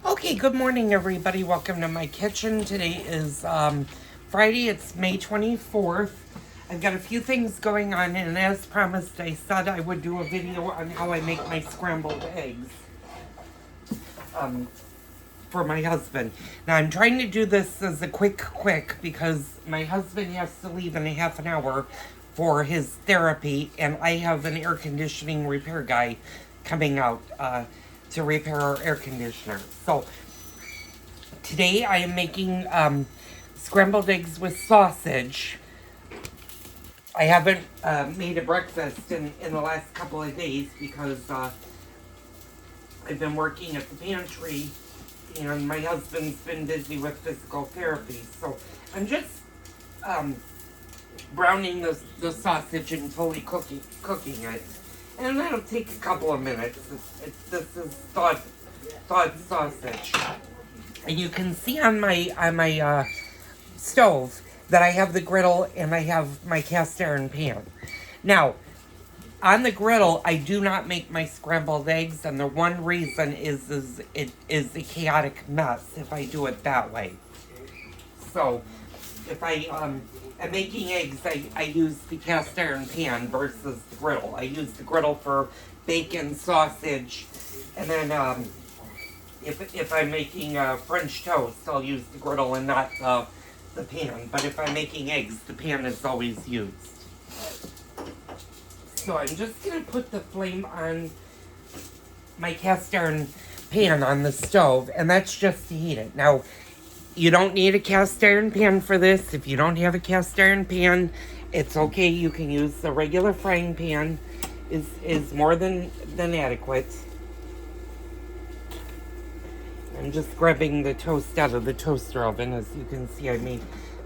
Okay, good morning, everybody. Welcome to my kitchen. Today is Friday. It's May 24th. I've got a few things going on, and as promised, I said I would do a video on how I make my scrambled eggs for my husband. Now, I'm trying to do this as a quick because my husband has to leave in a half an hour for his therapy, and I have an air conditioning repair guy coming out to repair our air conditioner. So today I am making scrambled eggs with sausage. I haven't made a breakfast in the last couple of days because I've been working at the pantry and my husband's been busy with physical therapy. So I'm just browning the sausage and fully cooking it. And that'll take a couple of minutes. This is thawed sausage. And you can see on my stove that I have the griddle and I have my cast iron pan. Now, on the griddle, I do not make my scrambled eggs, and the one reason is it is a chaotic mess if I do it that way. So, if I am making eggs, I use the cast iron pan versus the griddle. I use the griddle for bacon, sausage, and then if I'm making French toast, I'll use the griddle and not the pan. But if I'm making eggs, the pan is always used. So I'm just going to put the flame on my cast iron pan on the stove, and that's just to heat it. Now, you don't need a cast iron pan for this. If you don't have a cast iron pan, it's okay. You can use the regular frying pan. Is more than adequate. I'm just grabbing the toast out of the toaster oven. As you can see, I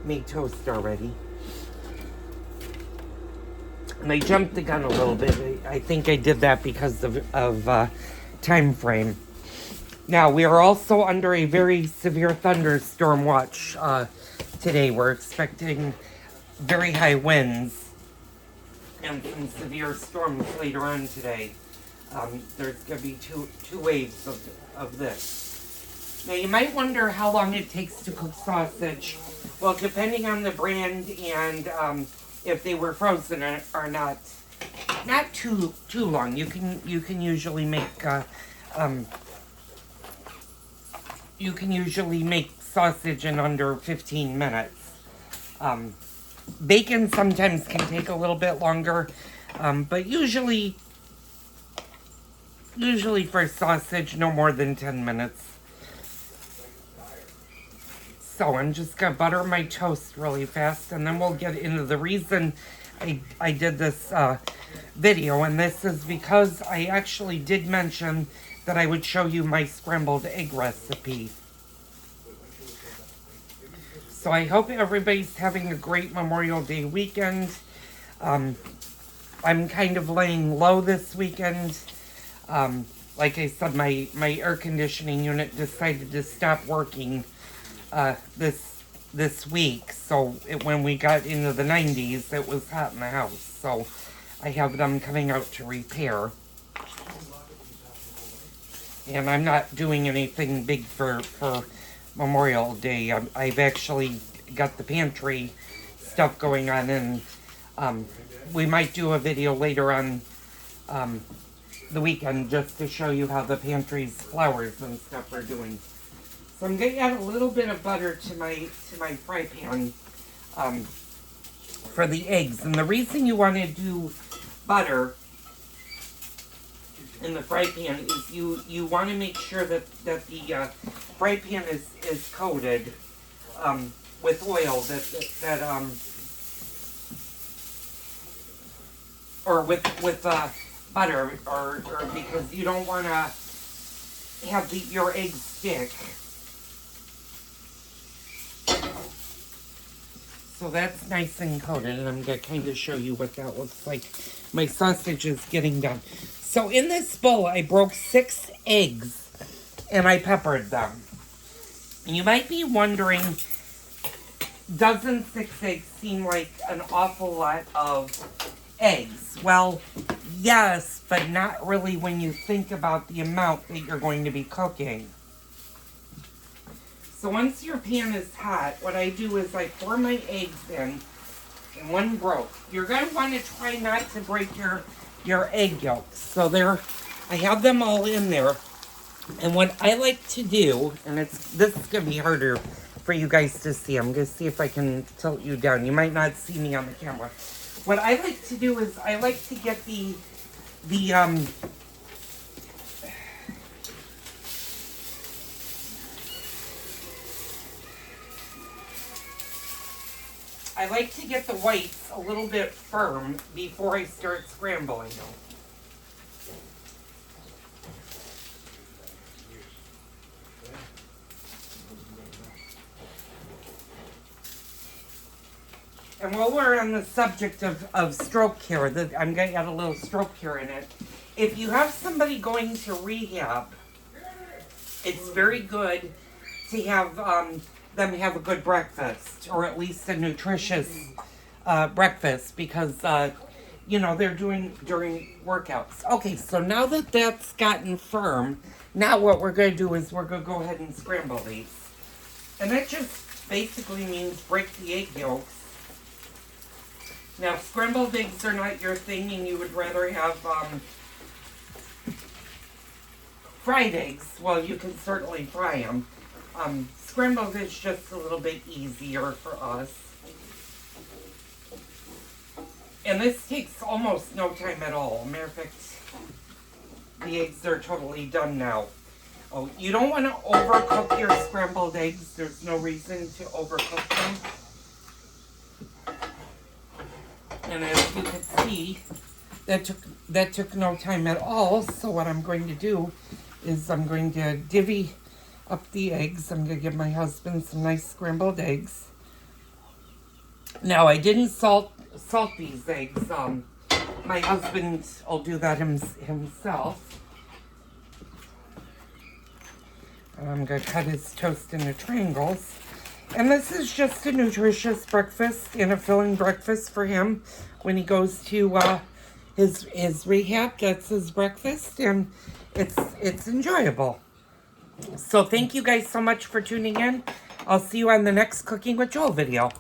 made toast already. And I jumped the gun a little bit. I think I did that because of time frame. Now, we are also under a very severe thunderstorm watch today. We're expecting very high winds and some severe storms later on today. There's going to be two waves of this. Now, you might wonder how long it takes to cook sausage. Well, depending on the brand and if they were frozen or not too long. You can usually make sausage in under 15 minutes. Bacon sometimes can take a little bit longer, but usually for sausage, no more than 10 minutes. So I'm just going to butter my toast really fast, and then we'll get into the reason I did this video. And this is because I actually did mention that I would show you my scrambled egg recipe. So I hope everybody's having a great Memorial Day weekend. I'm kind of laying low this weekend. Like I said, my air conditioning unit decided to stop working this week. So when we got into the 90s, it was hot in the house. So I have them coming out to repair. And I'm not doing anything big for Memorial Day. I've actually got the pantry stuff going on, and we might do a video later on the weekend just to show you how the pantry's flowers and stuff are doing. So I'm going to add a little bit of butter to my fry pan for the eggs. And the reason you want to do butter in the fry pan is you want to make sure that the fry pan is coated with oil or with butter or because you don't want to have your eggs stick. So that's nice and coated, and I'm going to kind of show you what that looks like. My sausage is getting done. So in this bowl, I broke 6 eggs, and I peppered them. And you might be wondering, doesn't 6 eggs seem like an awful lot of eggs? Well, yes, but not really when you think about the amount that you're going to be cooking. So once your pan is hot, what I do is I pour my eggs in, and one broke. You're going to want to try not to break your egg yolks. So I have them all in there. And what I like to do, and this is going to be harder for you guys to see. I'm going to see if I can tilt you down. You might not see me on the camera. What I like to do is I like to get I like to get the whites a little bit firm before I start scrambling them. And while we're on the subject of stroke care, I'm going to add a little stroke care in it. If you have somebody going to rehab, it's very good to have them have a good breakfast, or at least a nutritious breakfast, because, they're doing during workouts. Okay, so now that that's gotten firm, now what we're going to do is we're going to go ahead and scramble these. And that just basically means break the egg yolks. Now, if scrambled eggs are not your thing and you would rather have fried eggs, well, you can certainly fry them. Scrambled is just a little bit easier for us. And this takes almost no time at all. Matter of fact, the eggs are totally done now. Oh, you don't want to overcook your scrambled eggs. There's no reason to overcook them. And as you can see, that took no time at all. So what I'm going to do is I'm going to divvy up the eggs. I'm going to give my husband some nice scrambled eggs. Now, I didn't salt these eggs. My husband will do that himself. I'm going to cut his toast into triangles. And this is just a nutritious breakfast and a filling breakfast for him when he goes to his rehab. Gets his breakfast, and it's enjoyable. So thank you guys so much for tuning in. I'll see you on the next Cooking with Joel video.